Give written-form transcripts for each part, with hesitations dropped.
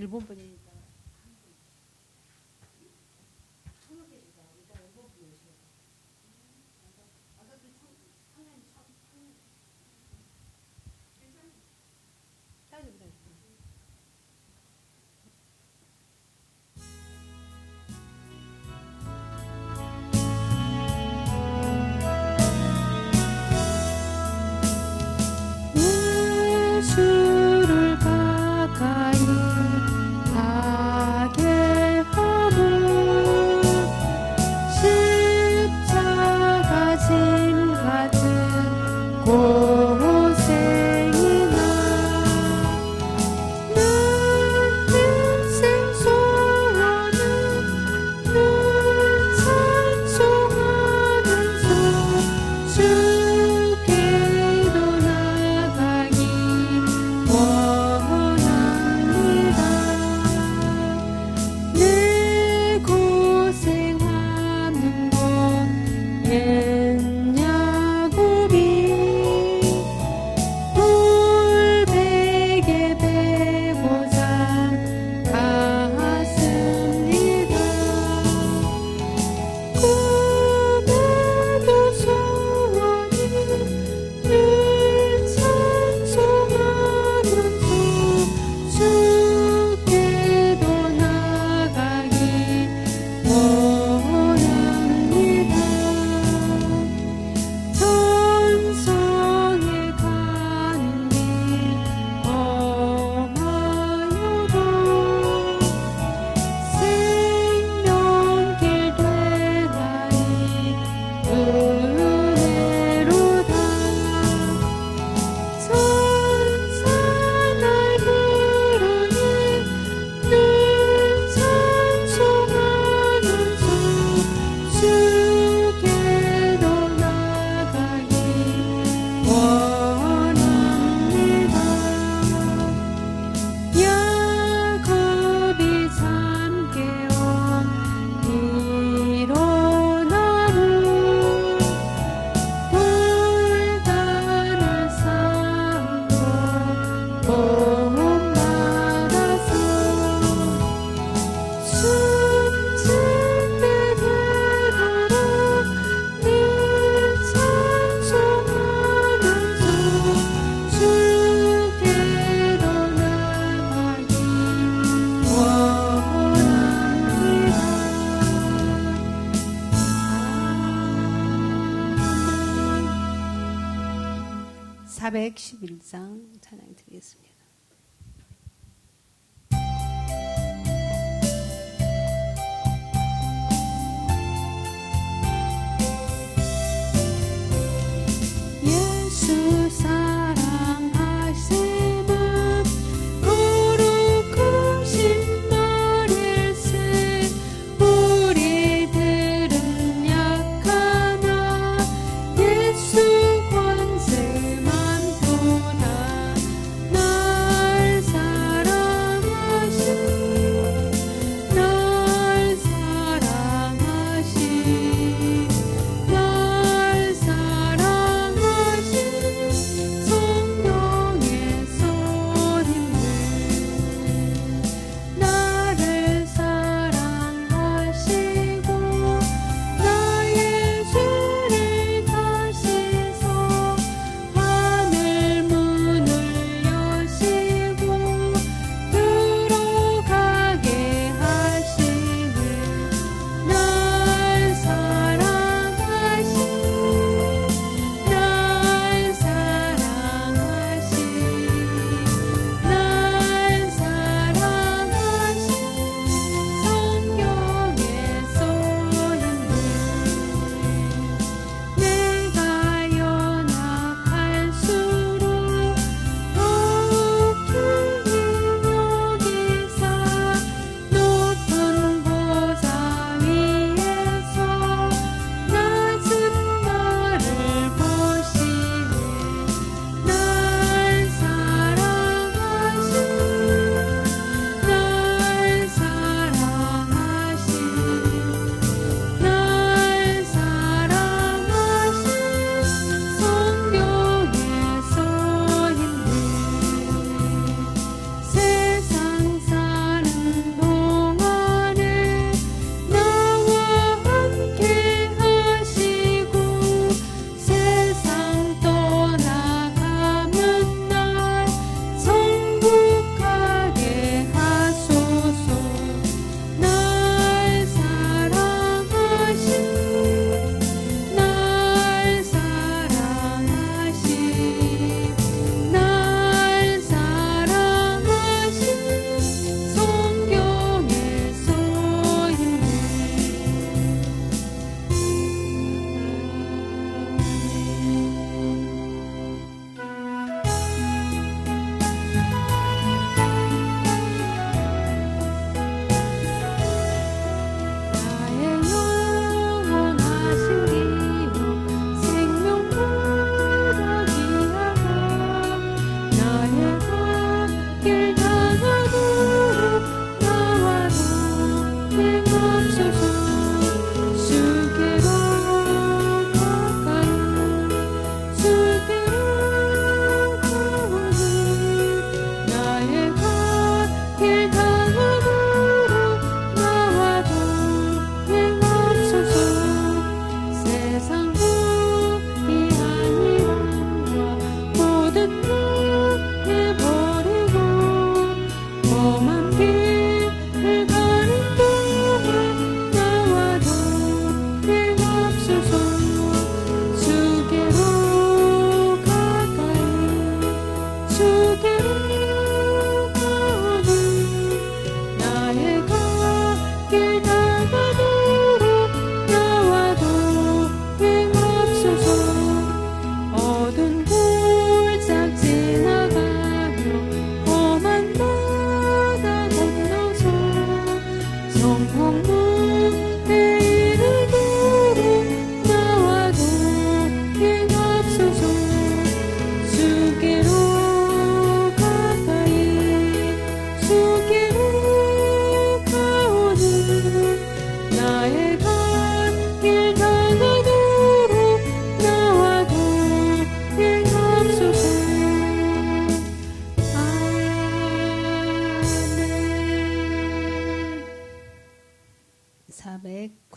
일본 분이니까. 예수를 가까이 가게 하는 십자가 짐 같은 고생이나 내 인생 소원은 늘 찬송하면서 주께로 나가기 원합니다. 내 고생하는 것 옛 야곱이 돌베개 베고자 갔습니다. 꿈에도 소원이 늘 찬송하면서 주께로 나가기 원합니다. 천성에 가는 길 험하여도 생명길 되나니 은혜로다. 천사 날 부르니 늘 찬송하면서 주께로 나가기 원합니다. 야곱이 잠 깨어 일어나는 돌다를 쌓고 본받아서 숨짓는 베드로 늘 찬송하면서 주께로 나가기 원합니다. 411장 찬양 드리겠습니다. 예수 사랑하시는 거룩하신 말일세 우리들은 약하나 예수 권세 많도다.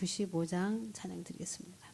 95장 찬양 드리겠습니다.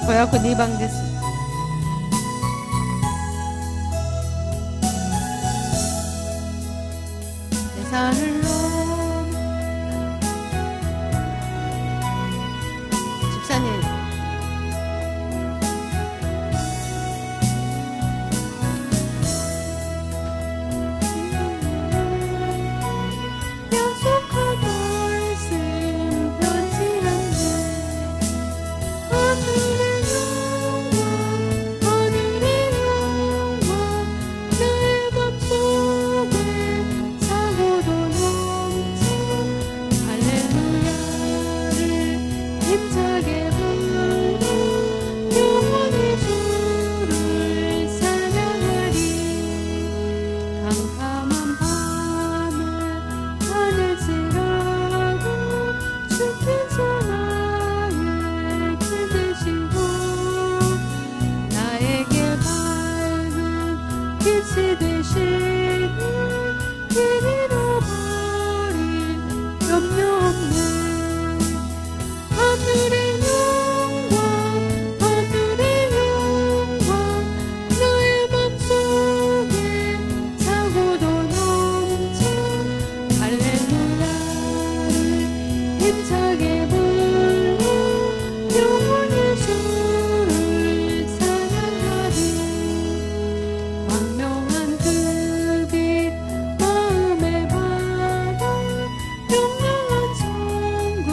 고야코 니방 데스. 내 산을 넘어 집사님 약속한 말씀 변치 않네. 하늘의 영광 내 맘속에 차고도 넘쳐 할렐루야를 힘차게 불러 영원히 주를 찬양하리. 캄캄한 밤에 하늘지라고 주께서 나의 길 되시고 나에게 밝은 빛이 되시니 길 잃어버릴 염려 없네. 하늘의 영광 나의 맘속에 차고도 넘쳐 할렐루야를 힘차게 불러 영원히 주를 찬양하리. 광명한 그 빛 마음에 받아 영원한 천국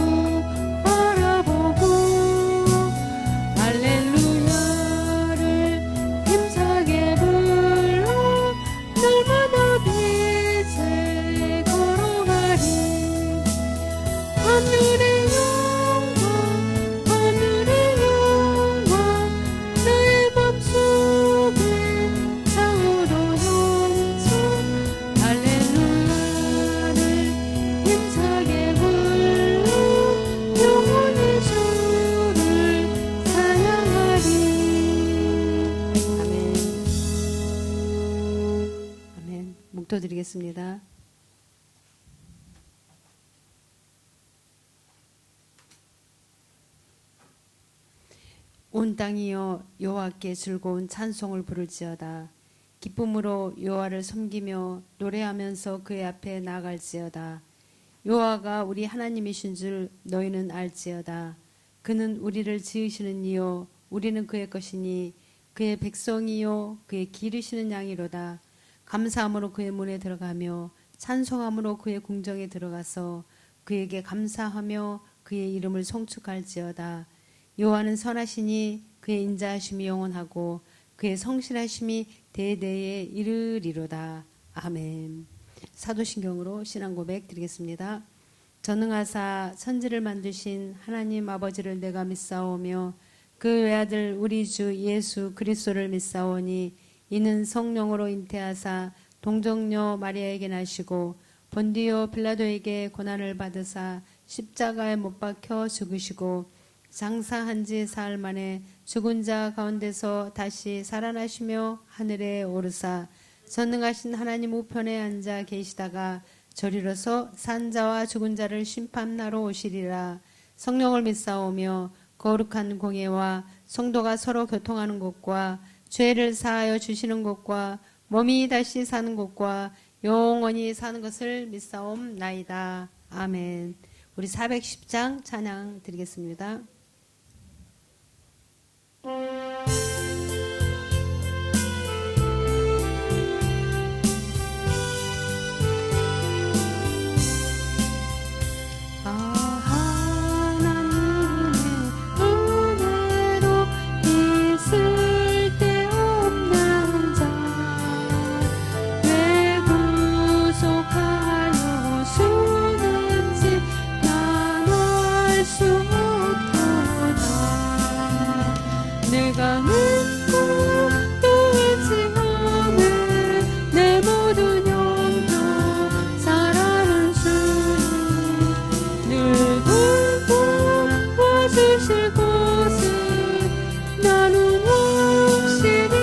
바라보고 할렐루야를 힘차게 불러 날마다 빛에 걸어가리. 하늘의 영광 나의 맘속에 차오르 넘쳐 할렐루야를 힘차게 불러 영원히 주를 찬양하리. 아멘. 아멘. 묵도 드리겠습니다. 온 땅이여 여호와께 즐거운 찬송을 부를지어다. 기쁨으로 여호와를 섬기며 노래하면서 그의 앞에 나아갈지어다. 여호와가 우리 하나님이신 줄 너희는 알지어다. 그는 우리를 지으시는 이요 우리는 그의 것이니 그의 백성이요 그의 기르시는 양이로다. 감사함으로 그의 문에 들어가며 찬송함으로 그의 궁정에 들어가서 그에게 감사하며 그의 이름을 송축할지어다. 여호와는 선하시니 그의 인자하심이 영원하고 그의 성실하심이 대대에 이르리로다. 아멘. 사도신경으로 신앙 고백 드리겠습니다. 전능하사 천지를 만드신 하나님 아버지를 내가 믿사오며 그 외아들 우리 주 예수 그리스도를 믿사오니 이는 성령으로 잉태하사 동정녀 마리아에게 나시고 본디오 빌라도에게 고난을 받으사 십자가에 못 박혀 죽으시고 장사한 지 사흘 만에 죽은 자 가운데서 다시 살아나시며 하늘에 오르사 전능하신 하나님 우편에 앉아 계시다가 저리로서 산 자와 죽은 자를 심판하러 오시리라. 성령을 믿사오며 거룩한 공예와 성도가 서로 교통하는 것과 죄를 사하여 주시는 것과 몸이 다시 사는 것과 영원히 사는 것을 믿사옵나이다. 아멘. 우리 410장 찬양 드리겠습니다. 내가 믿고 또 의지하는 내 모든 영도 사랑하는 주님 늘 돌보아주실 곳은 나는 확실히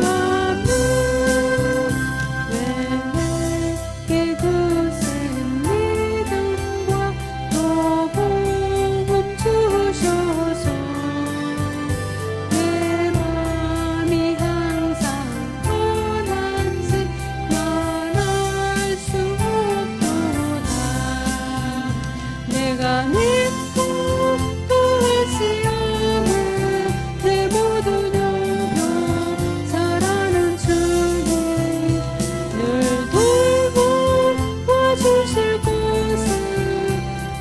없는 왜 내게 그센 믿음과 또 복음 주셔서 내가 믿고 또 의지하는 내 모든 영도 사랑하는 주님 늘 돌보아주실 곳은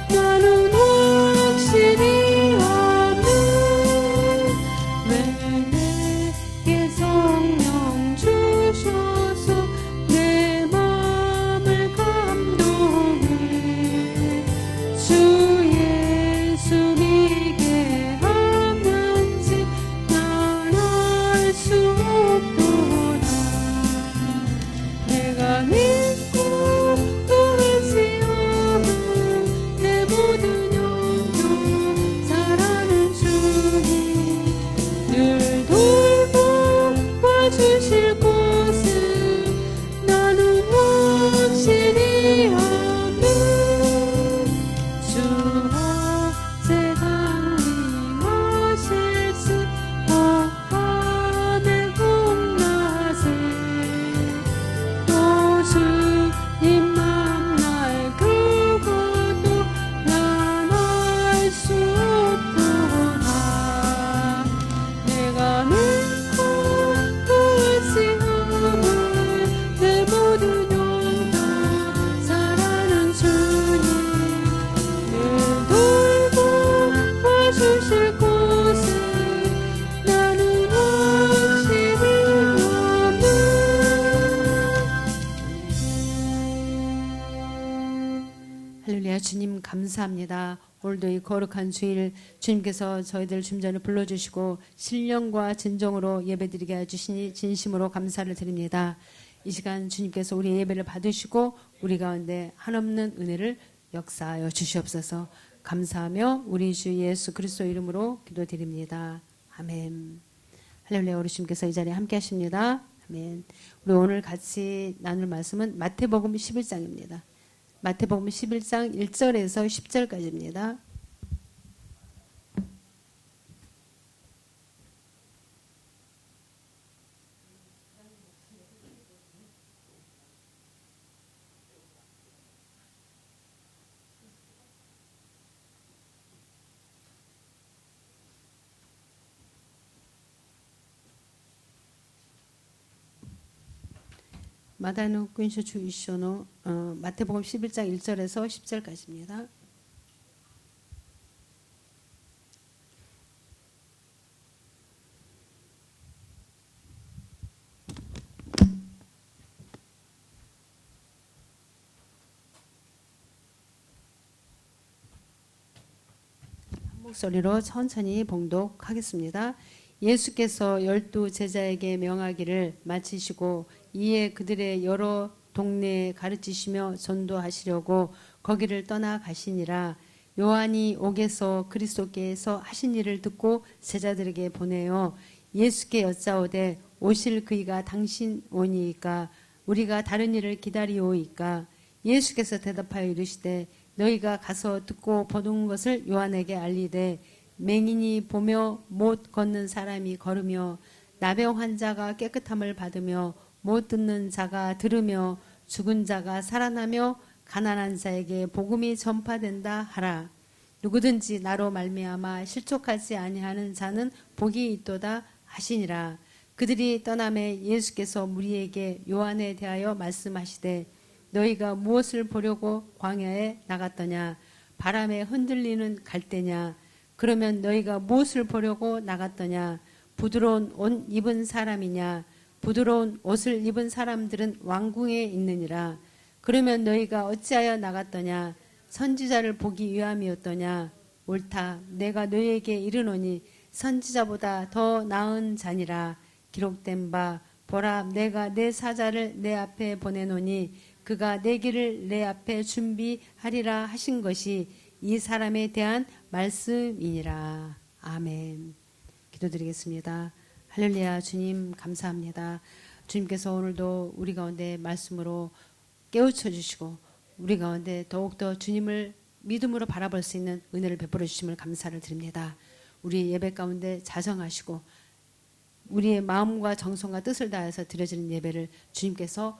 나는 확실히 없는 왜 내게 성령 주셔서 내 마음을 감동해 주 예수 믿게 하는지 난 알 수 없도다. 내가 믿고 또 의지하는 내 모든 영도 사랑하는 주님 늘 돌보아주실 곳은 나는 확실히 없는 주와 제 강림하실 수 혹한의 공낮에 또 주님 만날 그것도 난 알 수 없도다. 내가 믿고 또 의지하는 내 모든 영도 사랑하는 주님 늘 돌보아주실 곳은 나는 확실히 없는 할렐루야. 주님 감사합니다. 오늘도 이 거룩한 주일 주님께서 저희들 좀 전에 불러주시고 신령과 진정으로 예배드리게 해주시니 진심으로 감사를 드립니다. 이 시간 주님께서 우리 예배를 받으시고 우리 가운데 한없는 은혜를 역사하여 주시옵소서. 감사하며 우리 주 예수 그리스도 이름으로 기도드립니다. 아멘. 할렐루야. 우리 주님께서 이 자리에 함께 하십니다. 아멘. 우리 오늘 같이 나눌 말씀은 마태복음 11장입니다. 마태복음 11장 1절에서 10절까지입니다. 마다노 꾼쇼 주이쇼노 마태복음 11장 1절에서 10절까지입니다. 목소리로 천천히 봉독하겠습니다. 예수께서 12 제자에게 명하기를 마치시고 이에 그들의 여러 동네에 가르치시며 전도하시려고 거기를 떠나 가시니라. 요한이 옥에서 그리스도께서 하신 일을 듣고 제자들에게 보내어 예수께 여짜오되 오실 그이가 당신 오니이까 우리가 다른 일을 기다리오이까. 예수께서 대답하여 이르시되 너희가 가서 듣고 보는 것을 요한에게 알리되 맹인이 보며 못 걷는 사람이 걸으며 나병 환자가 깨끗함을 받으며 못 듣는 자가 들으며 죽은 자가 살아나며 가난한 자에게 복음이 전파된다 하라. 누구든지 나로 말미암아 실족하지 아니하는 자는 복이 있도다 하시니라. 그들이 떠나매 예수께서 무리에게 요한에 대하여 말씀하시되 너희가 무엇을 보려고 광야에 나갔더냐? 바람에 흔들리는 갈대냐? 그러면 너희가 무엇을 보려고 나갔더냐? 부드러운 옷 입은 사람이냐? 부드러운 옷을 입은 사람들은 왕궁에 있느니라. 그러면 너희가 어찌하여 나갔더냐? 선지자를 보기 위함이었더냐? 옳다. 내가 너희에게 이르노니 선지자보다 더 나은 자니라. 기록된 바 보라 내가 내 사자를 내 앞에 보내노니 그가 내 길을 내 앞에 준비하리라 하신 것이 이 사람에 대한 말씀이니라. 아멘. 기도드리겠습니다. 할렐루야. 주님 감사합니다. 주님께서 오늘도 우리 가운데 말씀으로 깨우쳐 주시고 우리 가운데 더욱더 주님을 믿음으로 바라볼 수 있는 은혜를 베풀어 주심을 감사를 드립니다. 우리 예배 가운데 자정하시고 우리의 마음과 정성과 뜻을 다해서 드려지는 예배를 주님께서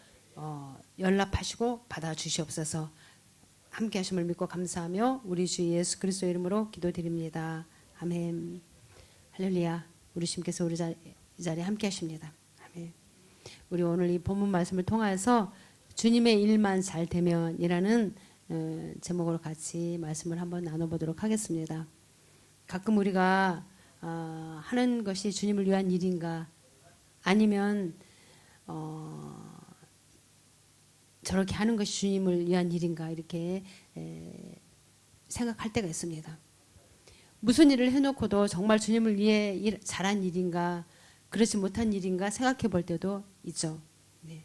연락하시고 받아주시옵소서. 함께 하심을 믿고 감사하며 우리 주 예수 그리스도 이름으로 기도드립니다. 아멘. 할렐루야. 우리 주님께서 우리 이 자리에 함께 하십니다. 아멘. 우리 오늘 이 본문 말씀을 통해서 주님의 일만 잘 되면 이라는 제목으로 같이 말씀을 한번 나눠보도록 하겠습니다. 가끔 우리가 하는 것이 주님을 위한 일인가 아니면 저렇게 하는 것이 주님을 위한 일인가 이렇게 생각할 때가 있습니다. 무슨 일을 해놓고도 정말 주님을 위해 잘한 일인가 그렇지 못한 일인가 생각해 볼 때도 있죠. 네.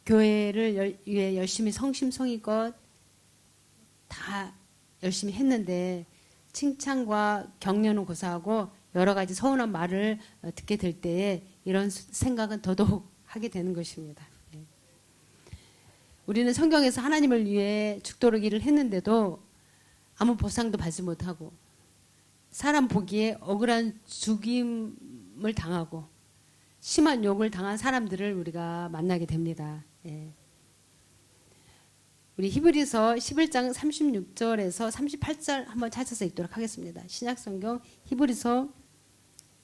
교회를 위해 열심히 성심성의껏 다 열심히 했는데 칭찬과 격려는 고사하고 여러 가지 서운한 말을 듣게 될 때에 이런 생각은 더더욱 하게 되는 것입니다. 우리는 성경에서 하나님을 위해 죽도록 일을 했는데도 아무 보상도 받지 못하고 사람 보기에 억울한 죽임을 당하고 심한 욕을 당한 사람들을 우리가 만나게 됩니다. 우리 히브리서 11장 36절에서 38절 한번 찾아서 읽도록 하겠습니다. 신약성경 히브리서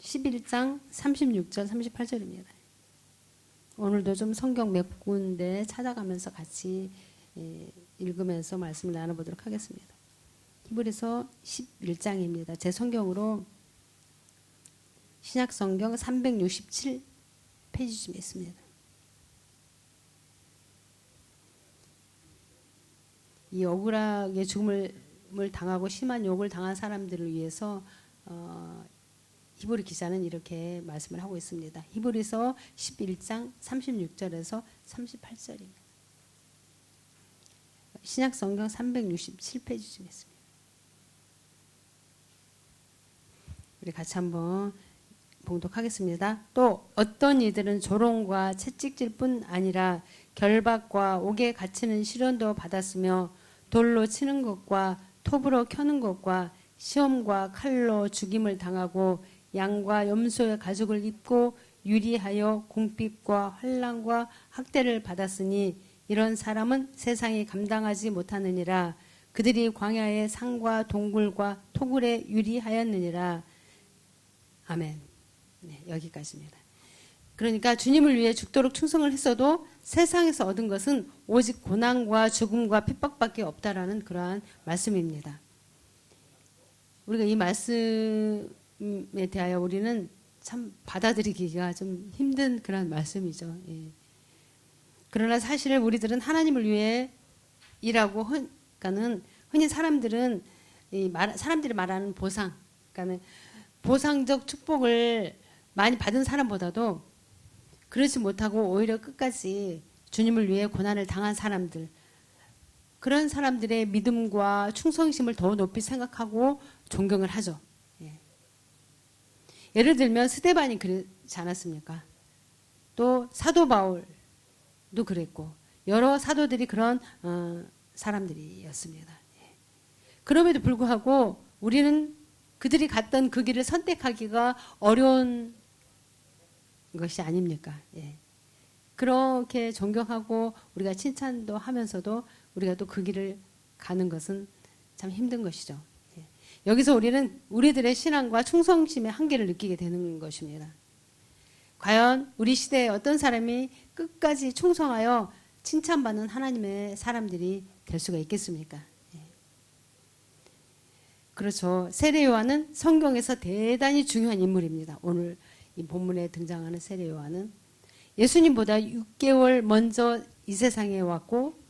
11장 36절 38절입니다. 오늘도 좀 성경 몇 군데 찾아가면서 같이 읽으면서 말씀을 나눠보도록 하겠습니다. 히브리서 11장입니다. 제 성경으로 신약성경 367페이지쯤에 있습니다. 이 억울하게 죽음을 당하고 심한 욕을 당한 사람들을 위해서 히브리 기자는 이렇게 말씀을 하고 있습니다. 히브리서 11장 36절에서 38절입니다. 신약성경 367페이지쯤에 있습니다. 우리 같이 한번 봉독하겠습니다. 또 어떤 이들은 조롱과 채찍질 뿐 아니라 결박과 옥에 갇히는 시련도 받았으며 돌로 치는 것과 톱으로 켜는 것과 시험과 칼로 죽임을 당하고 양과 염소의 가죽을 입고 유리하여 궁핍과 환난과 학대를 받았으니 이런 사람은 세상이 감당하지 못하느니라. 그들이 광야의 산과 동굴과 토굴에 유리하였느니라. 아멘. 네, 여기까지입니다. 그러니까 주님을 위해 죽도록 충성을 했어도 세상에서 얻은 것은 오직 고난과 죽음과 핍박밖에 없다라는 그러한 말씀입니다. 우리가 이 말씀에 대하여 우리는 참 받아들이기가 좀 힘든 그런 말씀이죠. 예. 그러나 사실 우리들은 하나님을 위해 일하고 그러니까는 흔히 사람들이 말하는 보상, 그러니까는 보상적 축복을 많이 받은 사람보다도 그렇지 못하고 오히려 끝까지 주님을 위해 고난을 당한 사람들, 그런 사람들의 믿음과 충성심을 더 높이 생각하고 존경을 하죠. 예. 예를 들면 스데반이 그렇지 않았습니까? 또 사도 바울도 그랬고 여러 사도들이 그런 사람들이었습니다. 예. 그럼에도 불구하고 우리는 그들이 갔던 그 길을 선택하기가 어려운 것이 아닙니까? 예. 그렇게 존경하고 우리가 칭찬도 하면서도 우리가 또 그 길을 가는 것은 참 힘든 것이죠. 예. 여기서 우리는 우리들의 신앙과 충성심의 한계를 느끼게 되는 것입니다. 과연 우리 시대에 어떤 사람이 끝까지 충성하여 칭찬받는 하나님의 사람들이 될 수가 있겠습니까? 예. 그렇죠. 세례 요한은 성경에서 대단히 중요한 인물입니다. 오늘 이 본문에 등장하는 세례 요한은 예수님보다 6개월 먼저 이 세상에 왔고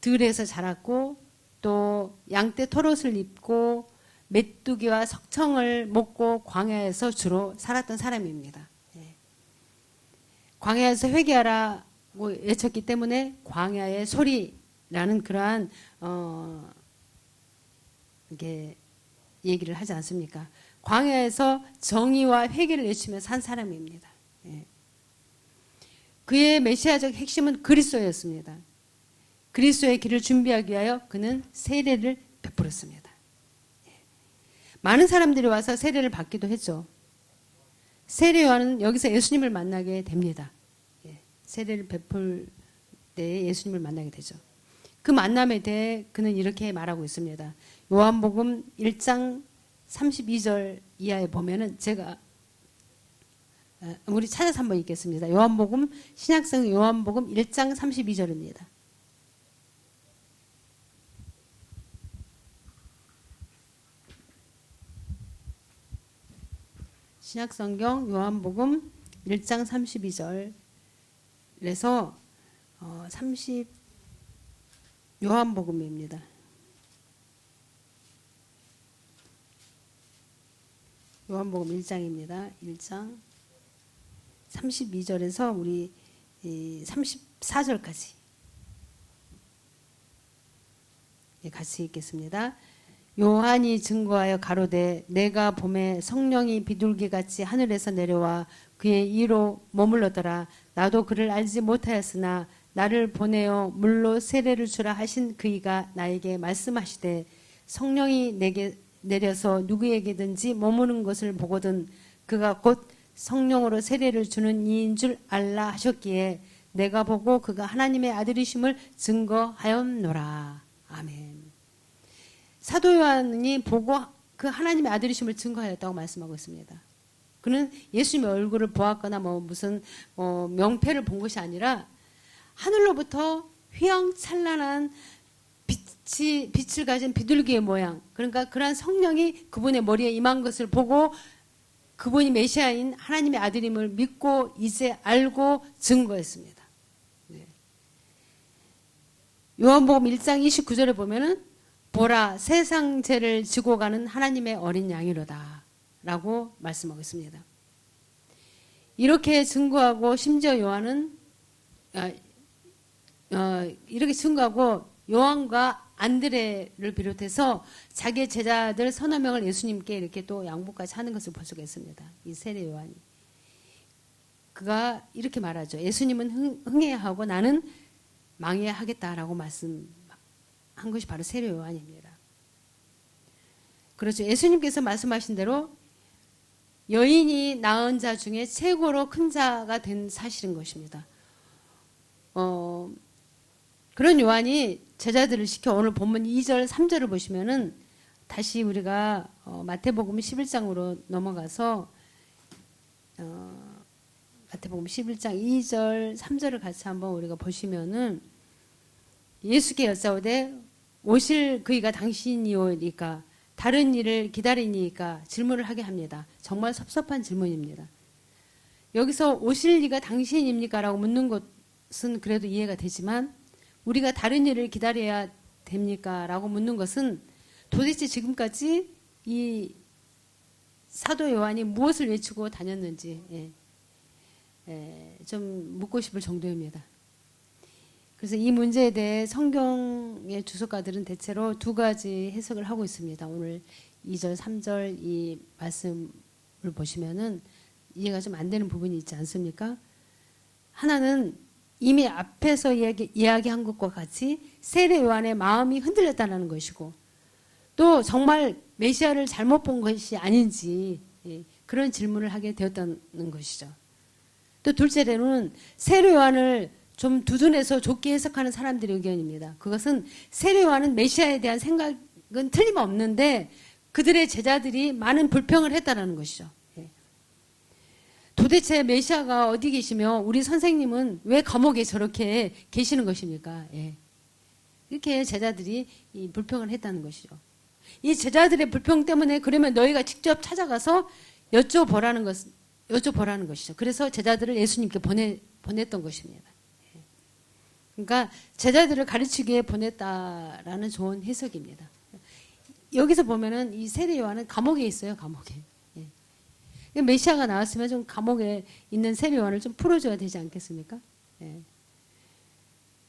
들에서 자랐고 또 양떼 털옷을 입고 메뚜기와 석청을 먹고 광야에서 주로 살았던 사람입니다. 예. 광야에서 회개하라고 외쳤기 때문에 광야의 소리라는 그러한 이게 얘기를 하지 않습니까? 광야에서 정의와 회개를 외치며 산 사람입니다. 예. 그의 메시아적 핵심은 그리스도였습니다. 그리스도의 길을 준비하기 위하여 그는 세례를 베풀었습니다. 예. 많은 사람들이 와서 세례를 받기도 했죠. 세례 요한은 여기서 예수님을 만나게 됩니다. 예. 세례를 베풀 때 예수님을 만나게 되죠. 그 만남에 대해 그는 이렇게 말하고 있습니다. 요한복음 1장 32절 이하에 보면은 제가 우리 찾아서 한번 읽겠습니다. 요한복음 신약성 요한복음 1장 32절입니다. 신약성경 요한복음 1장 32절에서 30 요한복음입니다. 요한복음 1장입니다. 1장 32절에서 우리 34절까지 같이 읽겠습니다. 요한이 증거하여 가로되 내가 봄에 성령이 비둘기같이 하늘에서 내려와 그의 이로 머물렀더라. 나도 그를 알지 못하였으나 나를 보내어 물로 세례를 주라 하신 그이가 나에게 말씀하시되 성령이 내게 내려서 누구에게든지 머무는 것을 보거든 그가 곧 성령으로 세례를 주는 이인 줄 알라 하셨기에 내가 보고 그가 하나님의 아들이심을 증거하였노라. 아멘. 사도 요한이 보고 그 하나님의 아들이심을 증거하였다고 말씀하고 있습니다. 그는 예수님의 얼굴을 보았거나 무슨 명패를 본 것이 아니라 하늘로부터 휘황찬란한 빛을 가진 비둘기의 모양, 그러니까 그러한 성령이 그분의 머리에 임한 것을 보고 그분이 메시아인 하나님의 아들임을 믿고 이제 알고 증거했습니다. 네. 요한복음 1장 29절에 보면은 보라 세상 죄를 지고 가는 하나님의 어린 양이로다 라고 말씀하고 있습니다. 이렇게 증거하고 심지어 요한은 이렇게 증거하고 요한과 안드레를 비롯해서 자기의 제자들 서너 명을 예수님께 이렇게 또 양보까지 하는 것을 볼 수가 있습니다. 이 세례 요한이. 그가 이렇게 말하죠. 예수님은 흥해야 하고 나는 망해야 하겠다라고 말씀한 것이 바로 세례 요한입니다. 그렇죠. 예수님께서 말씀하신 대로 여인이 낳은 자 중에 최고로 큰 자가 된 사실인 것입니다. 그런 요한이 제자들을 시켜 오늘 본문 2절 3절을 보시면은 다시 우리가 마태복음 11장으로 넘어가서 마태복음 11장 2절 3절을 같이 한번 우리가 보시면은 예수께 여짜오되 오실 그이가 당신이오니까 다른 일을 기다리니까 질문을 하게 합니다. 정말 섭섭한 질문입니다. 여기서 오실 이가 당신입니까? 라고 묻는 것은 그래도 이해가 되지만 우리가 다른 일을 기다려야 됩니까? 라고 묻는 것은 도대체 지금까지 이 사도 요한이 무엇을 외치고 다녔는지 좀 묻고 싶을 정도입니다. 그래서 이 문제에 대해 성경의 주석가들은 대체로 두 가지 해석을 하고 있습니다. 오늘 2절, 3절 이 말씀을 보시면은 이해가 좀 안 되는 부분이 있지 않습니까? 하나는 이미 앞에서 이야기한 것과 같이 세례 요한의 마음이 흔들렸다는 것이고 또 정말 메시아를 잘못 본 것이 아닌지 그런 질문을 하게 되었다는 것이죠. 또 둘째로는 세례 요한을 좀 두둔해서 좋게 해석하는 사람들의 의견입니다. 그것은 세례 요한은 메시아에 대한 생각은 틀림없는데 그들의 제자들이 많은 불평을 했다는 것이죠. 도대체 메시아가 어디 계시며 우리 선생님은 왜 감옥에 저렇게 계시는 것입니까? 이렇게 제자들이 이 불평을 했다는 것이죠. 이 제자들의 불평 때문에 그러면 너희가 직접 찾아가서 여쭤보라는 것이죠. 그래서 제자들을 예수님께 보냈던 것입니다. 그러니까 제자들을 가르치기에 보냈다라는 좋은 해석입니다. 여기서 보면은 이 세례 요한은 감옥에 있어요. 감옥에. 메시아가 나왔으면 좀 감옥에 있는 세례 요한을 좀 풀어줘야 되지 않겠습니까?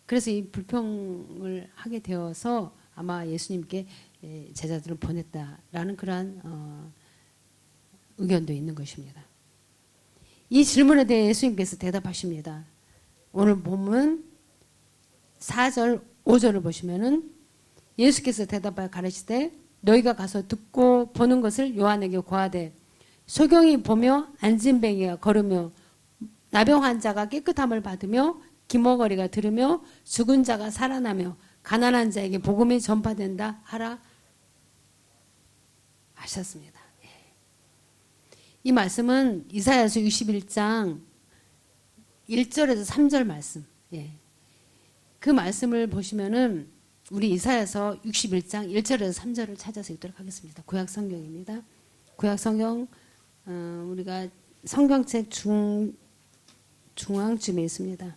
그래서 이 불평을 하게 되어서 아마 예수님께 제자들을 보냈다라는 그러한 의견도 있는 것입니다. 이 질문에 대해 예수님께서 대답하십니다. 오늘 본문 4절, 5절을 보시면은 예수께서 대답하여 가르치되 너희가 가서 듣고 보는 것을 요한에게 고하되 소경이 보며 안진뱅이가 걸으며 나병 환자가 깨끗함을 받으며 기머거리가 들으며 죽은 자가 살아나며 가난한 자에게 복음이 전파된다 하라 하셨습니다. 이 말씀은 이사야서 61장 1절에서 3절 말씀. 그 말씀을 보시면은 우리 이사야서 61장 1절에서 3절을 찾아서 읽도록 하겠습니다. 구약 성경입니다. 구약 성경 우리가 성경책 중앙쯤에 있습니다.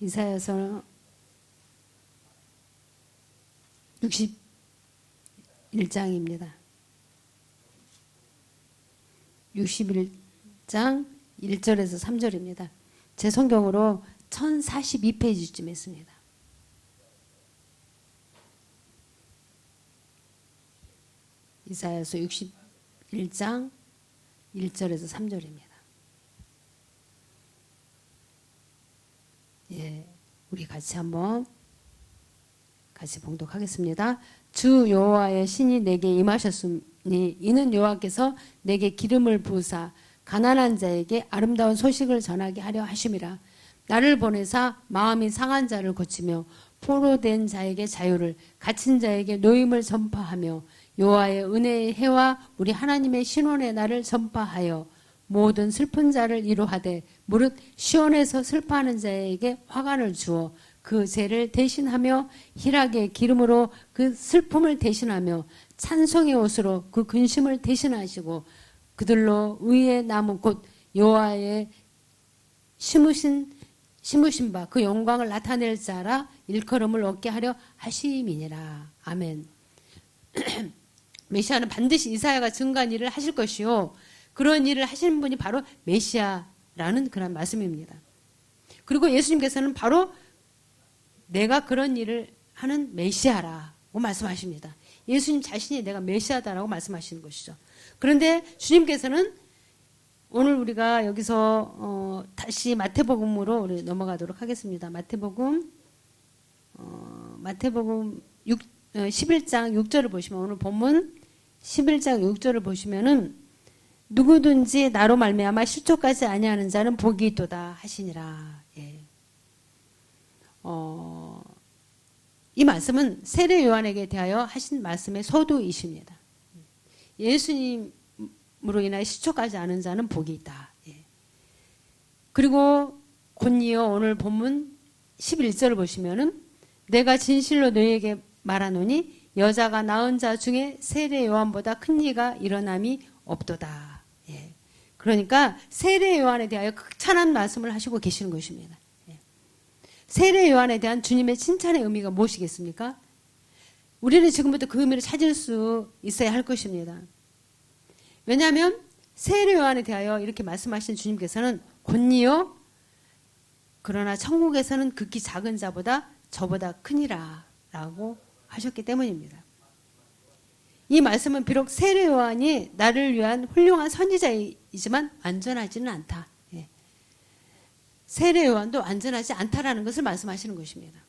이사야서 61장입니다. 61장 1절에서 3절입니다. 제 성경으로 1042페이지쯤에 있습니다. 이사야서 61장 1절에서 3절입니다. 우리 같이 한번 같이 봉독하겠습니다. 주 여호와의 신이 내게 임하셨으니 이는 여호와께서 내게 기름을 부으사 가난한 자에게 아름다운 소식을 전하게 하려 하심이라. 나를 보내사 마음이 상한 자를 고치며 포로된 자에게 자유를 갇힌 자에게 노임을 전파하며 여호와의 은혜의 해와 우리 하나님의 신원의 날을 전파하여 모든 슬픈 자를 위로하되 무릇 시온에서 슬퍼하는 자에게 화관을 주어 그 죄를 대신하며 희락의 기름으로 그 슬픔을 대신하며 찬송의 옷으로 그 근심을 대신하시고 그들로 의의 나무 곧 여호와의 심으신 바 그 영광을 나타낼 자라 일컬음을 얻게 하려 하심이니라. 아멘. 메시아는 반드시 이사야가 증거한 일을 하실 것이요 그런 일을 하시는 분이 바로 메시아라는 그런 말씀입니다. 그리고 예수님께서는 바로 내가 그런 일을 하는 메시아라고 말씀하십니다. 예수님 자신이 내가 메시아다라고 말씀하시는 것이죠. 그런데 주님께서는 오늘 우리가 여기서 다시 마태복음으로 우리 넘어가도록 하겠습니다. 마태복음 11장 6절을 보시면 오늘 본문 11장 6절을 보시면은 누구든지 나로 말미암아 실족하지 아니하는 자는 복이 있도다 하시니라. 이 말씀은 세례 요한에게 대하여 하신 말씀의 서두이십니다. 예수님으로 인하여 실족하지 않은 자는 복이 있다. 그리고 곧이어 오늘 본문 11절을 보시면은 내가 진실로 너희에게 말하노니 여자가 낳은 자 중에 세례 요한보다 큰 이가 일어남이 없도다. 예. 그러니까 세례 요한에 대하여 극찬한 말씀을 하시고 계시는 것입니다. 예. 세례 요한에 대한 주님의 칭찬의 의미가 무엇이겠습니까? 우리는 지금부터 그 의미를 찾을 수 있어야 할 것입니다. 왜냐하면 세례 요한에 대하여 이렇게 말씀하신 주님께서는 곧이어 그러나 천국에서는 극히 작은 자보다 저보다 크니라 라고 하셨기 때문입니다. 이 말씀은 비록 세례 요한이 나를 위한 훌륭한 선지자이지만 완전하지는 않다. 예. 세례 요한도 완전하지 않다라는 것을 말씀하시는 것입니다.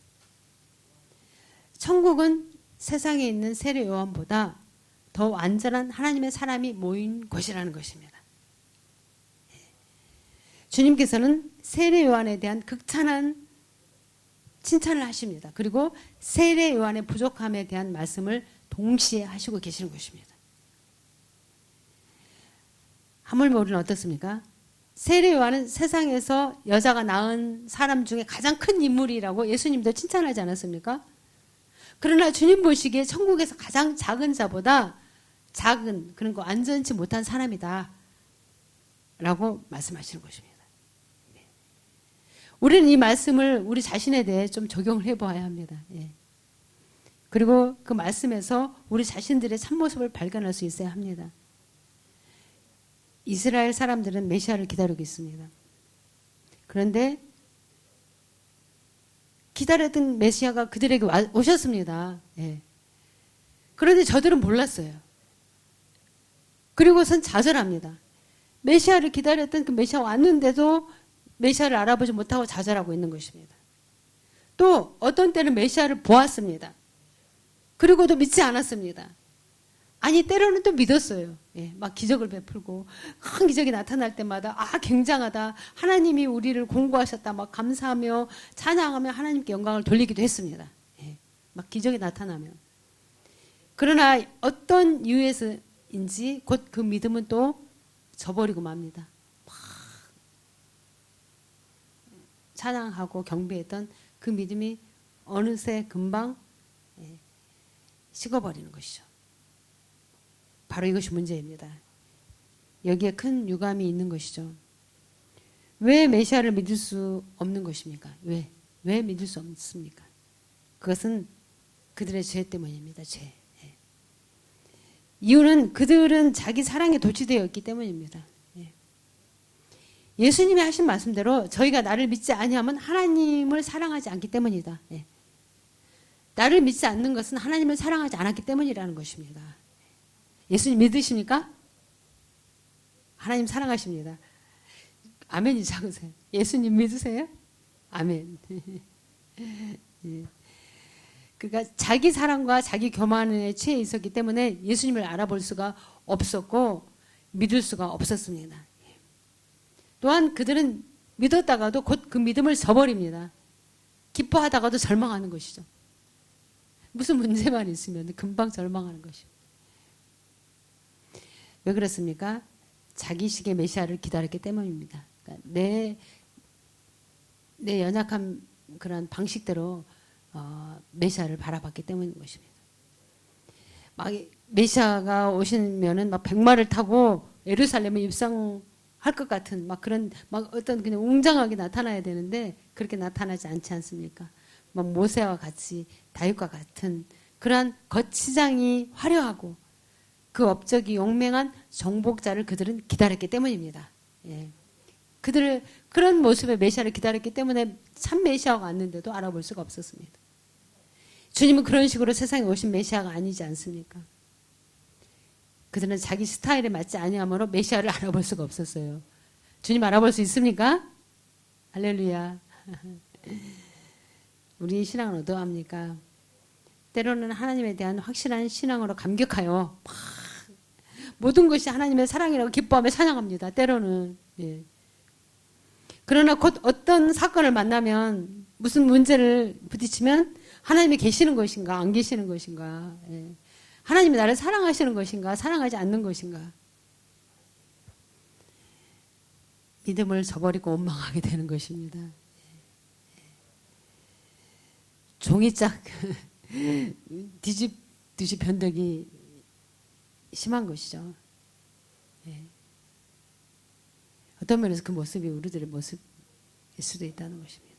천국은 세상에 있는 세례 요한보다 더 완전한 하나님의 사람이 모인 곳이라는 것입니다. 예. 주님께서는 세례 요한에 대한 극찬한 칭찬을 하십니다. 그리고 세례 요한의 부족함에 대한 말씀을 동시에 하시고 계시는 것입니다. 하물며 우리는 어떻습니까? 세례 요한은 세상에서 여자가 낳은 사람 중에 가장 큰 인물이라고 예수님도 칭찬하지 않았습니까? 그러나 주님 보시기에 천국에서 가장 작은 자보다 작은, 그런 거 완전치 못한 사람이다 라고 말씀하시는 것입니다. 우리는 이 말씀을 우리 자신에 대해 좀 적용을 해보아야 합니다. 예. 그리고 그 말씀에서 우리 자신들의 참모습을 발견할 수 있어야 합니다. 이스라엘 사람들은 메시아를 기다리고 있습니다. 그런데 기다렸던 메시아가 그들에게 오셨습니다. 예. 그런데 저들은 몰랐어요. 그리고선 좌절합니다. 메시아를 기다렸던 그 메시아가 왔는데도 메시아를 알아보지 못하고 좌절하고 있는 것입니다. 또 어떤 때는 메시아를 보았습니다. 그리고도 믿지 않았습니다. 아니 때로는 또 믿었어요. 예, 막 기적을 베풀고 큰 기적이 나타날 때마다 아 굉장하다. 하나님이 우리를 공고하셨다. 막 감사하며 찬양하며 하나님께 영광을 돌리기도 했습니다. 예, 막 기적이 나타나면. 그러나 어떤 이유에서인지 곧 그 믿음은 또 저버리고 맙니다. 찬양하고 경배했던 그 믿음이 어느새 금방 식어버리는 것이죠. 바로 이것이 문제입니다. 여기에 큰 유감이 있는 것이죠. 왜 메시아를 믿을 수 없는 것입니까? 왜 믿을 수 없습니까? 그것은 그들의 죄 때문입니다. 죄. 이유는 그들은 자기 사랑에 도취되어 있기 때문입니다. 예수님이 하신 말씀대로 저희가 나를 믿지 아니하면 하나님을 사랑하지 않기 때문이다. 예. 나를 믿지 않는 것은 하나님을 사랑하지 않았기 때문이라는 것입니다. 예수님 믿으십니까? 하나님 사랑하십니다. 아멘이 작으세요. 예수님 믿으세요? 아멘. 예. 그러니까 자기 사랑과 자기 교만에 취해 있었기 때문에 예수님을 알아볼 수가 없었고 믿을 수가 없었습니다. 또한 그들은 믿었다가도 곧 그 믿음을 저버립니다. 기뻐하다가도 절망하는 것이죠. 무슨 문제만 있으면 금방 절망하는 것이죠. 왜 그렇습니까? 자기식의 메시아를 기다렸기 때문입니다. 그러니까 내 연약한 그런 방식대로 메시아를 바라봤기 때문인 것입니다. 막 메시아가 오시면은 막 백마를 타고 예루살렘에 입성할 것 같은 막 그런 막 어떤 그냥 웅장하게 나타나야 되는데 그렇게 나타나지 않지 않습니까? 막 모세와 같이 다윗과 같은 그러한 겉시장이 화려하고 그 업적이 용맹한 정복자를 그들은 기다렸기 때문입니다. 예. 그들을 그런 모습의 메시아를 기다렸기 때문에 참 메시아가 왔는데도 알아볼 수가 없었습니다. 주님은 그런 식으로 세상에 오신 메시아가 아니지 않습니까? 그들은 자기 스타일에 맞지 아니하므로 메시아를 알아볼 수가 없었어요. 주님 알아볼 수 있습니까? 할렐루야. 우리 신앙은 어떠합니까? 때로는 하나님에 대한 확실한 신앙으로 감격하여 모든 것이 하나님의 사랑이라고 기뻐하며 찬양합니다. 때로는. 예. 그러나 곧 어떤 사건을 만나면 무슨 문제를 부딪히면 하나님이 계시는 것인가 안 계시는 것인가, 예. 하나님이 나를 사랑하시는 것인가 사랑하지 않는 것인가, 믿음을 저버리고 원망하게 되는 것입니다. 종이짝 뒤집듯이 변덕이 심한 것이죠. 예. 어떤 면에서 그 모습이 우리들의 모습일 수도 있다는 것입니다.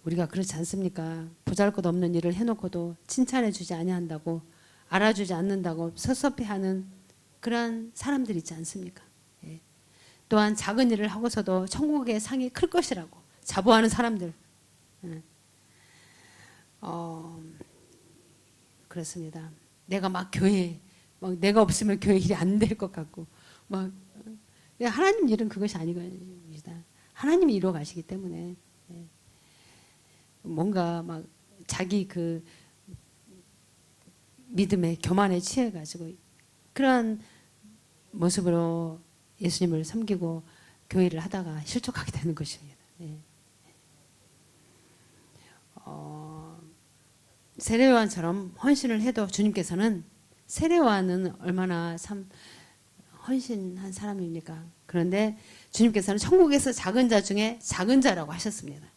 우리가 그렇지 않습니까? 보잘것없는 일을 해놓고도 칭찬해 주지 아니한다고, 알아주지 않는다고 섭섭해하는 그러한 사람들 있지 않습니까? 예. 또한 작은 일을 하고서도 천국의 상이 클 것이라고 자부하는 사람들. 예. 그렇습니다. 내가 막 교회, 막 내가 없으면 교회 일이 안 될 것 같고, 막 하나님 일은 그것이 아니거든요. 하나님이 이루어 가시기 때문에. 예. 뭔가 막 자기 그 믿음의 교만에 취해가지고 그런 모습으로 예수님을 섬기고 교회를 하다가 실족하게 되는 것입니다. 예. 세례요한처럼 헌신을 해도 주님께서는 세례요한은 얼마나 참 헌신한 사람입니까? 그런데 주님께서는 천국에서 작은 자 중에 작은 자라고 하셨습니다.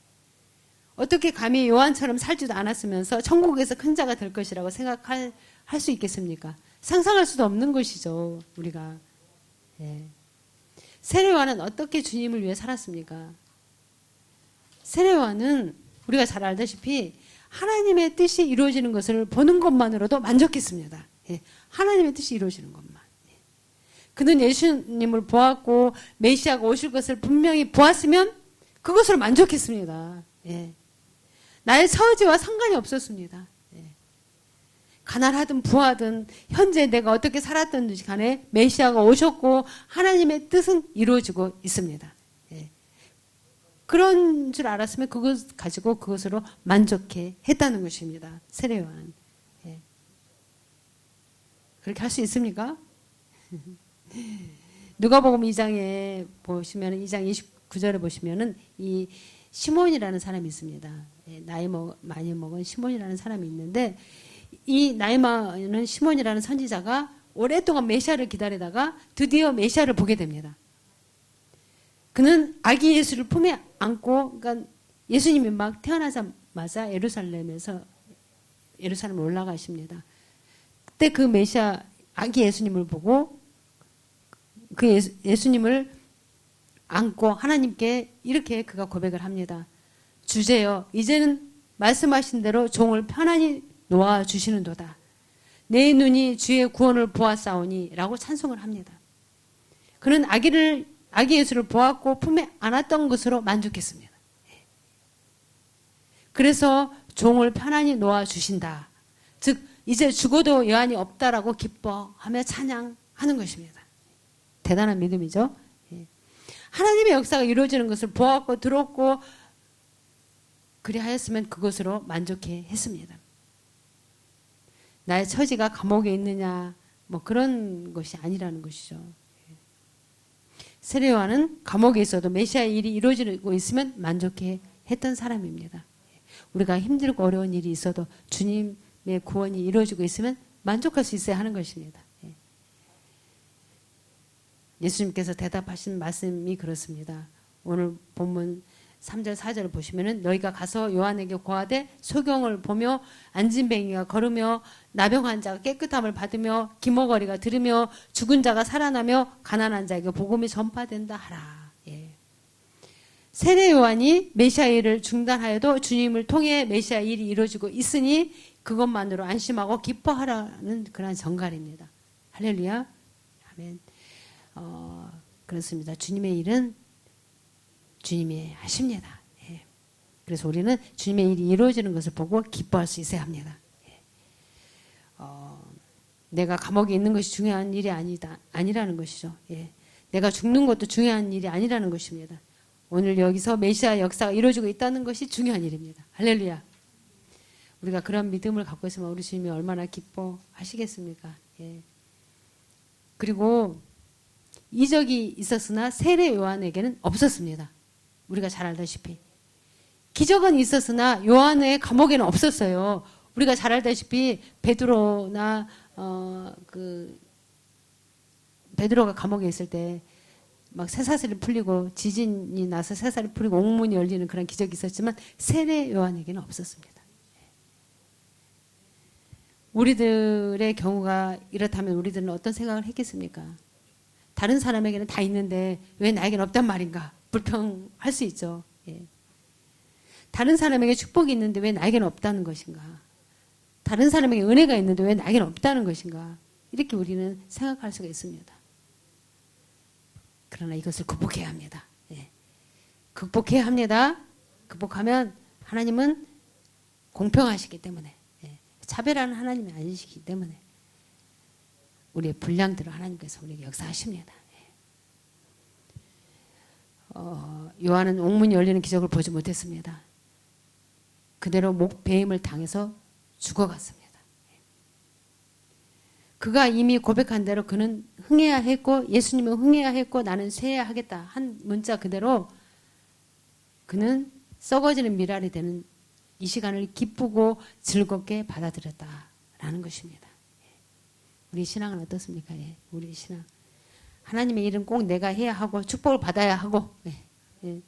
어떻게 감히 요한처럼 살지도 않았으면서 천국에서 큰 자가 될 것이라고 생각할 수 있겠습니까? 상상할 수도 없는 것이죠, 우리가. 예. 세례요한은 어떻게 주님을 위해 살았습니까? 세례요한은 우리가 잘 알다시피 하나님의 뜻이 이루어지는 것을 보는 것만으로도 만족했습니다. 예. 하나님의 뜻이 이루어지는 것만. 예. 그는 예수님을 보았고 메시아가 오실 것을 분명히 보았으면 그것으로 만족했습니다. 예. 나의 처지와 상관이 없었습니다. 예. 가난하든 부하든 현재 내가 어떻게 살았든 간에 메시아가 오셨고 하나님의 뜻은 이루어지고 있습니다. 예. 그런 줄 알았으면 그것 가지고 그것으로 만족해 했다는 것입니다. 세례요한. 예. 그렇게 할 수 있습니까? 누가복음 2장에 보시면 2장 29절에 보시면은 이 시몬이라는 사람이 있습니다. 나이 많이 먹은 시몬이라는 사람이 있는데 이 나이 많은 시몬이라는 선지자가 오랫동안 메시아를 기다리다가 드디어 메시아를 보게 됩니다. 그는 아기 예수를 품에 안고, 그러니까 예수님이 막 태어나자마자 예루살렘 올라가십니다. 그때 그 메시아 아기 예수님을 보고 그 예수님을 안고 하나님께 이렇게 그가 고백을 합니다. 주제여, 이제는 말씀하신 대로 종을 편안히 놓아주시는도다. 내 눈이 주의 구원을 보았사오니 라고 찬송을 합니다. 그는 아기 예수를 보았고 품에 안았던 것으로 만족했습니다. 그래서 종을 편안히 놓아주신다. 즉 이제 죽어도 여한이 없다라고 기뻐하며 찬양하는 것입니다. 대단한 믿음이죠. 하나님의 역사가 이루어지는 것을 보았고 들었고 그리하였으면 그것으로 만족해 했습니다. 나의 처지가 감옥에 있느냐 뭐 그런 것이 아니라는 것이죠. 세례요한은 감옥에 있어도 메시아의 일이 이루어지고 있으면 만족해 했던 사람입니다. 우리가 힘들고 어려운 일이 있어도 주님의 구원이 이루어지고 있으면 만족할 수 있어야 하는 것입니다. 예수님께서 대답하신 말씀이 그렇습니다. 오늘 본문 3절 4절을 보시면은 너희가 가서 요한에게 고하되 소경을 보며 안진뱅이가 걸으며 나병 환자가 깨끗함을 받으며 기머거리가 들으며 죽은 자가 살아나며 가난한 자에게 복음이 전파된다 하라. 예. 세례 요한이 메시아 일을 중단하여도 주님을 통해 메시아 일이 이루어지고 있으니 그것만으로 안심하고 기뻐하라는 그런 전갈입니다. 할렐루야. 아멘. 그렇습니다. 주님의 일은 주님이 하십니다. 예. 그래서 우리는 주님의 일이 이루어지는 것을 보고 기뻐할 수 있어야 합니다. 예. 내가 감옥에 있는 것이 중요한 일이 아니라는 것이죠. 예. 내가 죽는 것도 중요한 일이 아니라는 것입니다. 오늘 여기서 메시아 역사가 이루어지고 있다는 것이 중요한 일입니다. 할렐루야. 우리가 그런 믿음을 갖고 있으면 우리 주님이 얼마나 기뻐하시겠습니까? 예. 그리고 이적이 있었으나 세례 요한에게는 없었습니다. 우리가 잘 알다시피. 기적은 있었으나 요한의 감옥에는 없었어요. 우리가 잘 알다시피 베드로나 베드로가 감옥에 있을 때 막 쇠사슬이 풀리고 지진이 나서 쇠사슬이 풀리고 옥문이 열리는 그런 기적이 있었지만 세례 요한에게는 없었습니다. 우리들의 경우가 이렇다면 우리들은 어떤 생각을 했겠습니까? 다른 사람에게는 다 있는데 왜 나에게는 없단 말인가? 불평할 수 있죠. 예. 다른 사람에게 축복이 있는데 왜 나에게는 없다는 것인가? 다른 사람에게 은혜가 있는데 왜 나에게는 없다는 것인가? 이렇게 우리는 생각할 수가 있습니다. 그러나 이것을 극복해야 합니다. 예. 극복해야 합니다. 극복하면 하나님은 공평하시기 때문에, 예. 차별하는 하나님이 아니시기 때문에 우리의 분량대로 하나님께서 우리에게 역사하십니다. 예. 요한은 옥문이 열리는 기적을 보지 못했습니다. 그대로 배임을 당해서 죽어갔습니다. 그가 이미 고백한 대로 그는 흥해야 했고 예수님은 흥해야 했고 나는 쇠해야 하겠다 한 문자 그대로 그는 썩어지는 미랄이 되는 이 시간을 기쁘고 즐겁게 받아들였다라는 것입니다. 우리 신앙은 어떻습니까? 예, 우리 신앙. 하나님의 일은 꼭 내가 해야 하고 축복을 받아야 하고, 예, 예.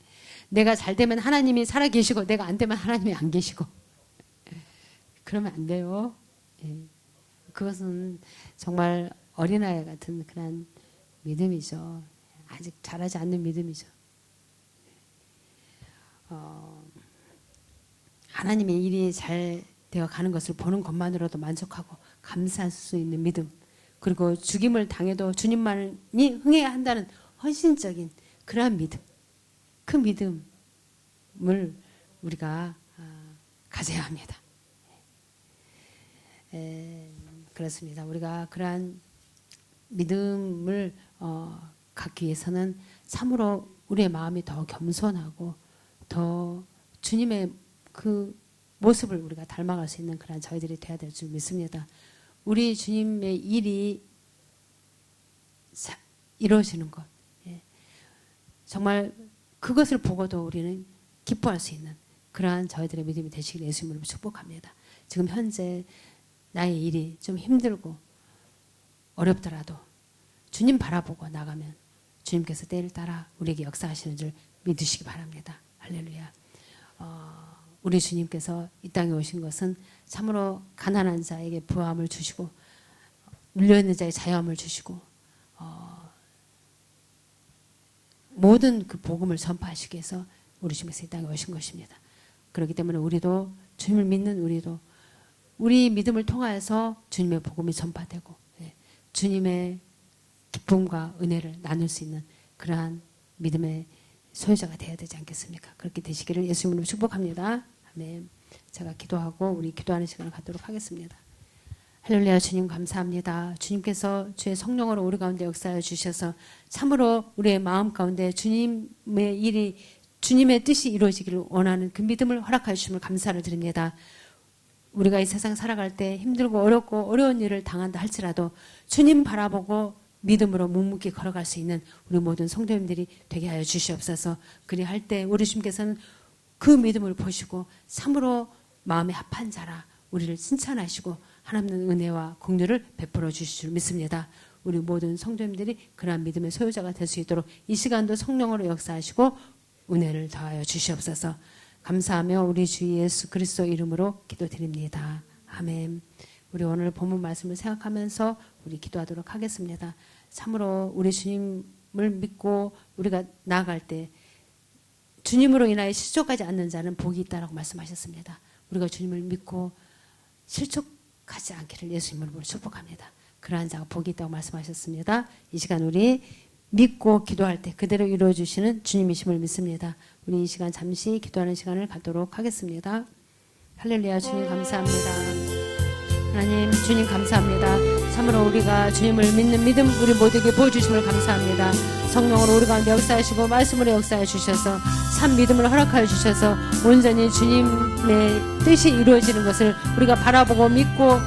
내가 잘 되면 하나님이 살아계시고 내가 안 되면 하나님이 안 계시고, 그러면 안 돼요. 예. 그것은 정말 어린아이 같은 그런 믿음이죠. 아직 자라지 않는 믿음이죠. 하나님의 일이 잘 되어 가는 것을 보는 것만으로도 만족하고 감사할 수 있는 믿음, 그리고 죽임을 당해도 주님만이 흥해야 한다는 헌신적인 그러한 믿음, 그 믿음을 우리가 가져야 합니다. 그렇습니다. 우리가 그러한 믿음을 갖기 위해서는 참으로 우리의 마음이 더 겸손하고 더 주님의 그 모습을 우리가 닮아갈 수 있는 그런 저희들이 되어야 될 줄 믿습니다. 우리 주님의 일이 이루어지는 것, 예. 정말 그것을 보고도 우리는 기뻐할 수 있는 그러한 저희들의 믿음이 되시길 예수님으로 축복합니다. 지금 현재 나의 일이 좀 힘들고 어렵더라도 주님 바라보고 나가면 주님께서 때를 따라 우리에게 역사하시는 줄 믿으시기 바랍니다. 할렐루야. 우리 주님께서 이 땅에 오신 것은 참으로 가난한 자에게 부함을 주시고 눌려있는 자에게 자유함을 주시고 모든 그 복음을 전파하시기 위해서 우리 주님께서 이 땅에 오신 것입니다. 그렇기 때문에 우리도 주님을 믿는 우리도 우리 믿음을 통하여서 주님의 복음이 전파되고, 예, 주님의 기쁨과 은혜를 나눌 수 있는 그러한 믿음의 소유자가 되어야 되지 않겠습니까? 그렇게 되시기를 예수님으로 축복합니다. 아멘. 제가 기도하고 우리 기도하는 시간을 갖도록 하겠습니다. 할렐루야. 주님 감사합니다. 주님께서 주의 성령으로 우리 가운데 역사해 주셔서 참으로 우리의 마음 가운데 주님의 일이 주님의 뜻이 이루어지기를 원하는 그 믿음을 허락하여 주심을 감사를 드립니다. 우리가 이 세상 살아갈 때 힘들고 어렵고 어려운 일을 당한다 할지라도 주님 바라보고 믿음으로 묵묵히 걸어갈 수 있는 우리 모든 성도님들이 되게 하여 주시옵소서. 그리할 때 우리 주님께서는 그 믿음을 보시고 참으로 마음에 합한 자라 우리를 칭찬하시고 하나님의 은혜와 공유를 베풀어 주실 줄 믿습니다. 우리 모든 성도님들이 그러한 믿음의 소유자가 될 수 있도록 이 시간도 성령으로 역사하시고 은혜를 더하여 주시옵소서. 감사하며 우리 주 예수 그리스도 이름으로 기도드립니다. 아멘. 우리 오늘 본문 말씀을 생각하면서 우리 기도하도록 하겠습니다. 참으로 우리 주님을 믿고 우리가 나아갈 때 주님으로 인하여 실족하지 않는 자는 복이 있다라고 말씀하셨습니다. 우리가 주님을 믿고 실족하지 않기를 예수 이름으로 축복합니다. 그러한 자가 복이 있다고 말씀하셨습니다. 이 시간 우리 믿고 기도할 때 그대로 이루어 주시는 주님이심을 믿습니다. 우리 이 시간 잠시 기도하는 시간을 갖도록 하겠습니다. 할렐루야. 주님 감사합니다. 하나님 주님 감사합니다. 참으로 우리가 주님을 믿는 믿음 우리 모두에게 보여주심을 감사합니다. 성령으로 우리 가운데 역사하시고 말씀으로 역사해 주셔서 참 믿음을 허락하여 주셔서 온전히 주님의 뜻이 이루어지는 것을 우리가 바라보고 믿고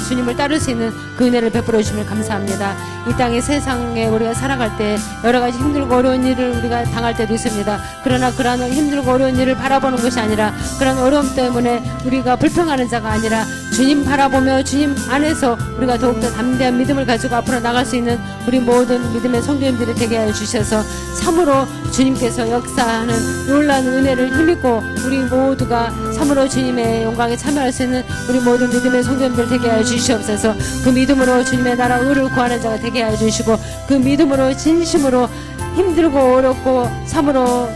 주님을 따를 수 있는 그 은혜를 베풀어 주심을 감사합니다. 이 땅의 세상에 우리가 살아갈 때 여러 가지 힘들고 어려운 일을 우리가 당할 때도 있습니다. 그러나 그러한 힘들고 어려운 일을 바라보는 것이 아니라 그런 어려움 때문에 우리가 불평하는 자가 아니라 주님 바라보며 주님 안에서 우리가 더욱더 담대한 믿음을 가지고 앞으로 나갈 수 있는 우리 모든 믿음의 성도님들이 되게 하여 주셔서 참으로 주님께서 역사하는 놀라운 은혜를 힘입고 우리 모두가 참으로 주님의 영광에 참여할 수 있는 우리 모든 믿음의 성도님들 되게 하여 주시옵소서. 그 믿음으로 주님의 나라 의를 구하는 자가 되게 하여 주시고 그 믿음으로 진심으로 힘들고 어렵고 참으로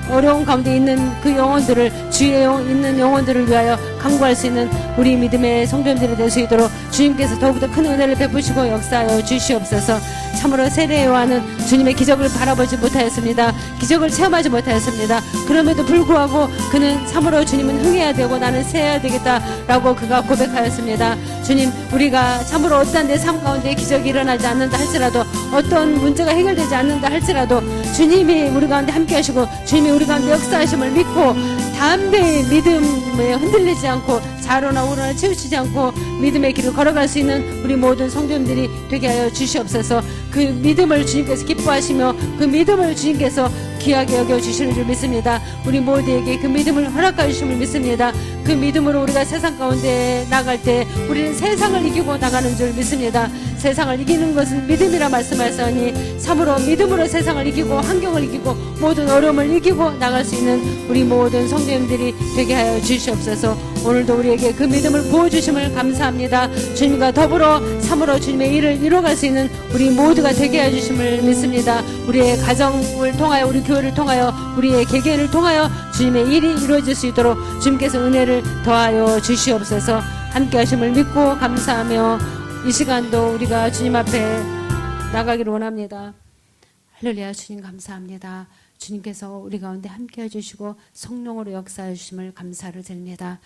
어려운 가운데 있는 그 영혼들을 주의 있는 영혼들을 위하여 간구할 수 있는 우리 믿음의 성도님들이 될 수 있도록 주님께서 더욱더 큰 은혜를 베푸시고 역사하여 주시옵소서. 참으로 세례 요한은 주님의 기적을 바라보지 못하였습니다. 기적을 체험하지 못하였습니다. 그럼에도 불구하고 그는 참으로 주님은 흥해야 되고 나는 세야 되겠다라고 그가 고백하였습니다. 주님, 우리가 참으로 어떠한 내 삶 가운데 기적이 일어나지 않는다 할지라도 어떤 문제가 해결되지 않는다 할지라도 주님이 우리 가운데 함께 하시고 주님이 우리 가운데 역사하심을 믿고 담대히 믿음에 흔들리지 않고 좌로나 우로나 치우치지 않고 믿음의 길을 걸어갈 수 있는 우리 모든 성도님들이 되게 하여 주시옵소서. 그 믿음을 주님께서 기뻐하시며 그 믿음을 주님께서 귀하게 여겨주시는 줄 믿습니다. 우리 모두에게 그 믿음을 허락하여 주심을 믿습니다. 그 믿음으로 우리가 세상 가운데 나갈 때 우리는 세상을 이기고 나가는 줄 믿습니다. 세상을 이기는 것은 믿음이라 말씀하셨으니 참으로 믿음으로 세상을 이기고 환경을 이기고 모든 어려움을 이기고 나갈 수 있는 우리 모든 성도님들이 되게 하여 주시옵소서. 오늘도 우리에게 그 믿음을 부어주심을 감사합니다. 주님과 더불어 참으로 주님의 일을 이뤄갈 수 있는 우리 모두가 되게 하여 주심을 믿습니다. 우리의 가정을 통하여 우리 교회를 통하여 우리의 개개인을 통하여 주님의 일이 이루어질 수 있도록 주님께서 은혜를 더하여 주시옵소서. 함께 하심을 믿고 감사하며 이 시간도 우리가 주님 앞에 나가기를 원합니다. 할렐루야. 주님 감사합니다. 주님께서 우리 가운데 함께 해주시고 성령으로 역사해 주심을 감사를 드립니다.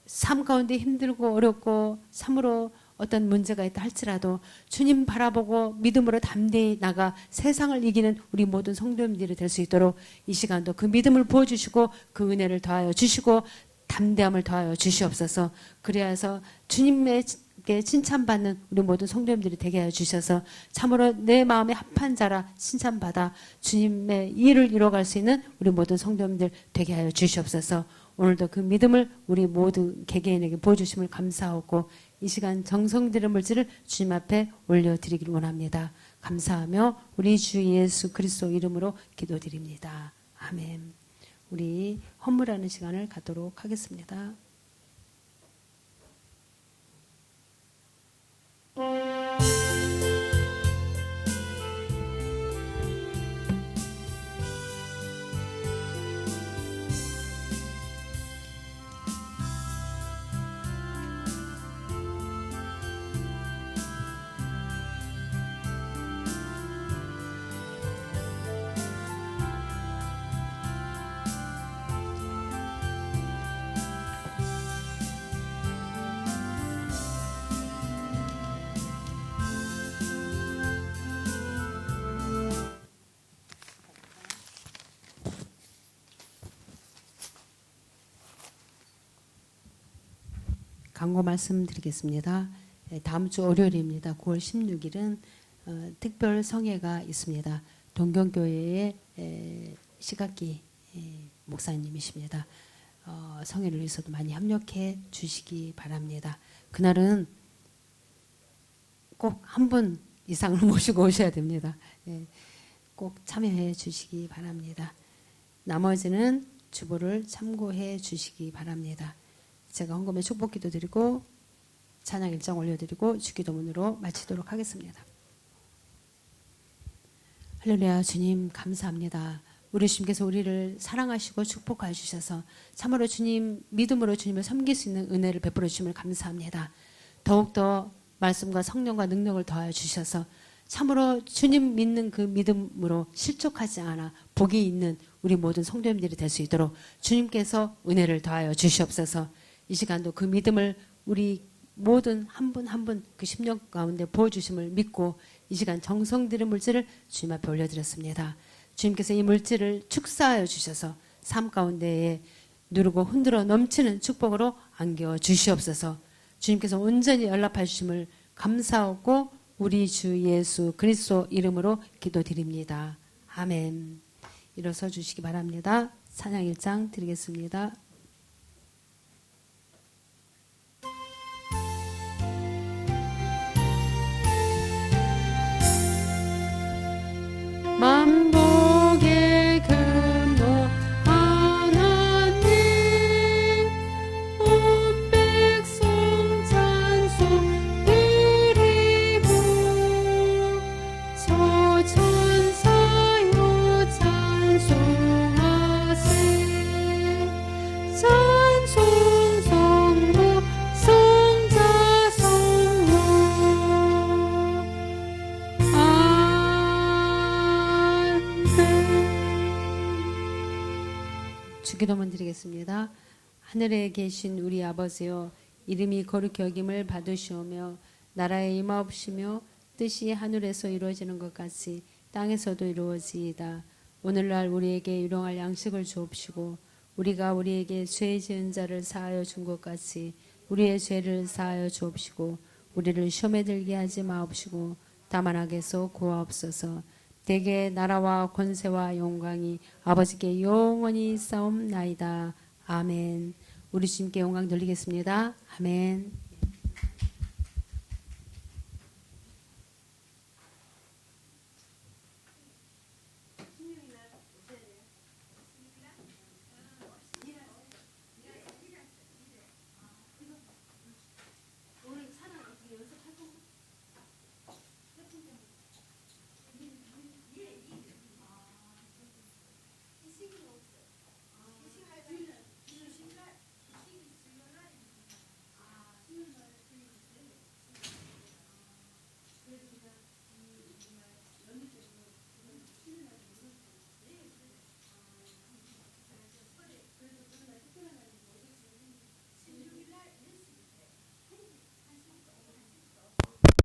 삶 가운데 힘들고 어렵고 참으로 어떤 문제가 있다 할지라도 주님 바라보고 믿음으로 담대히 나가 세상을 이기는 우리 모든 성도님들이 될 수 있도록 이 시간도 그 믿음을 부어주시고 그 은혜를 더하여 주시고 담대함을 더하여 주시옵소서. 그래서 주님께 칭찬받는 우리 모든 성도님들이 되게 하여 주셔서 참으로 내 마음에 합한 자라 칭찬받아 주님의 일을 이뤄갈 수 있는 우리 모든 성도님들 되게 하여 주시옵소서. 오늘도 그 믿음을 우리 모든 개개인에게 보여주심을 감사하고 이 시간 정성들의 물질을 주님 앞에 올려드리기를 원합니다. 감사하며 우리 주 예수 그리스도 이름으로 기도드립니다. 아멘. 우리 헌물하는 시간을 갖도록 하겠습니다. 광고 말씀드리겠습니다. 다음 주 월요일입니다. 9월 16일은 특별 성회가 있습니다. 동경교회의 시각기 목사님이십니다. 성회를 위해서도 많이 협력해 주시기 바랍니다. 그날은 꼭 한 분 이상을 모시고 오셔야 됩니다. 꼭 참여해 주시기 바랍니다. 나머지는 주보를 참고해 주시기 바랍니다. 제가 헌금에 축복기도 드리고 찬양 일장 올려드리고 주기도문으로 마치도록 하겠습니다. 할렐루야. 주님 감사합니다. 우리 주님께서 우리를 사랑하시고 축복하여 주셔서 참으로 주님 믿음으로 주님을 섬길 수 있는 은혜를 베풀어 주심을 감사합니다. 더욱더 말씀과 성령과 능력을 더하여 주셔서 참으로 주님 믿는 그 믿음으로 실족하지 않아 복이 있는 우리 모든 성도님들이 될 수 있도록 주님께서 은혜를 더하여 주시옵소서. 이 시간도 그 믿음을 우리 모든 한 분 한 분 그 심령 가운데 보여주심을 믿고 이 시간 정성 들인 물질을 주님 앞에 올려드렸습니다. 주님께서 이 물질을 축사하여 주셔서 삶 가운데에 누르고 흔들어 넘치는 축복으로 안겨 주시옵소서. 주님께서 온전히 연락해 주심을 감사하고 우리 주 예수 그리스도 이름으로 기도드립니다. 아멘. 일어서 주시기 바랍니다. 찬양 1장 드리겠습니다. 주기도문 드리겠습니다. 하늘에 계신 우리 아버지여, 이름이 거룩히 여김을 받으시오며 나라에 임하옵시며 뜻이 하늘에서 이루어지는 것 같이 땅에서도 이루어지이다. 오늘날 우리에게 일용할 양식을 주옵시고 우리가 우리에게 죄 지은 자를 사하여 준 것 같이 우리의 죄를 사하여 주옵시고 우리를 시험에 들게 하지 마옵시고 다만 악에서 구하옵소서. 대개 나라와 권세와 영광이 아버지께 영원히 싸움나이다. 아멘. 우리 주님께 영광 돌리겠습니다. 아멘.